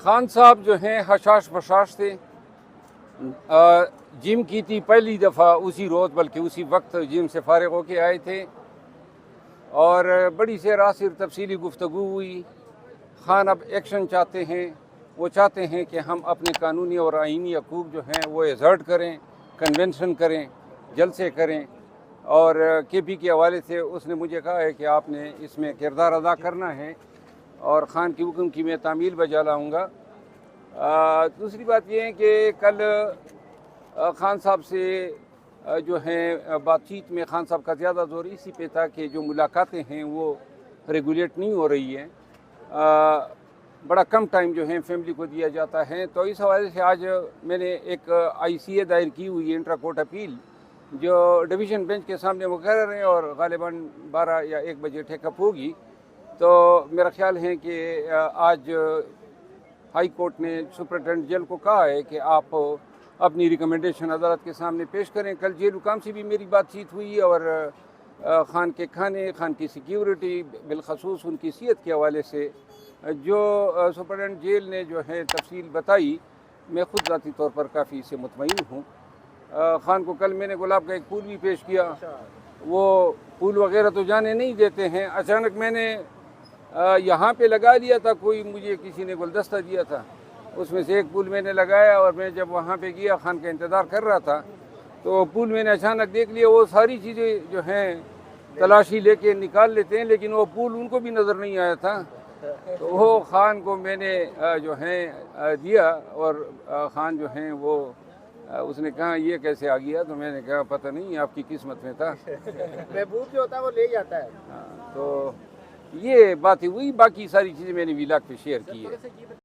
خان صاحب جو ہیں حشاش بشاش تھے. جم کی تھی پہلی دفعہ اسی روز، بلکہ اسی وقت جم سے فارغ ہو کے آئے تھے اور بڑی سے راسر تفصیلی گفتگو ہوئی. خان اب ایکشن چاہتے ہیں، وہ چاہتے ہیں کہ ہم اپنے قانونی اور آئینی حقوق جو ہیں وہ ایزرٹ کریں، کنونشن کریں، جلسے کریں. اور کے پی کے حوالے سے اس نے مجھے کہا ہے کہ آپ نے اس میں کردار ادا کرنا ہے اور خان کی حکم کی میں تعمیل بجا لاؤں گا. دوسری بات یہ ہے کہ کل خان صاحب سے جو ہیں بات چیت میں خان صاحب کا زیادہ زور اسی پہ تھا کہ جو ملاقاتیں ہیں وہ ریگولیٹ نہیں ہو رہی ہیں، بڑا کم ٹائم جو ہے فیملی کو دیا جاتا ہے. تو اس حوالے سے آج میں نے ایک ICA دائر کی ہوئی ہے، انٹرا کورٹ اپیل، جو ڈویژن بینچ کے سامنے مقرر ہے اور غالباً 12 یا 1 بجے ٹیک اپ ہوگی. تو میرا خیال ہے کہ آج ہائی کورٹ نے سپرنٹینڈنٹ جیل کو کہا ہے کہ آپ اپنی ریکمنڈیشن عدالت کے سامنے پیش کریں. کل جیل حکام سے بھی میری بات چیت ہوئی اور خان کے کھانے، خان کی سیکیورٹی، بالخصوص ان کی صحت کے حوالے سے جو سپرنٹینڈنٹ جیل نے جو ہے تفصیل بتائی، میں خود ذاتی طور پر کافی اس سے مطمئن ہوں. خان کو کل میں نے گلاب کا ایک پھول بھی پیش کیا. وہ پھول وغیرہ تو جانے نہیں دیتے ہیں. اچانک میں نے یہاں پہ لگا لیا تھا، مجھے کسی نے گلدستہ دیا تھا، اس میں سے ایک پھول میں نے لگایا اور میں جب وہاں پہ گیا خان کا انتظار کر رہا تھا تو پھول میں نے اچانک دیکھ لیا. وہ ساری چیزیں جو ہیں تلاشی لے کے نکال لیتے ہیں، لیکن وہ پھول ان کو بھی نظر نہیں آیا تھا. تو وہ خان کو میں نے جو ہے دیا اور خان جو ہیں وہ اس نے کہا یہ کیسے آ گیا؟ تو میں نے کہا پتہ نہیں، آپ کی قسمت میں تھا. محبوب جو ہوتا ہے وہ لے جاتا ہے. تو یہ بات ہوئی، باقی ساری چیزیں میں نے ویلاگ پہ شیئر کی ہے.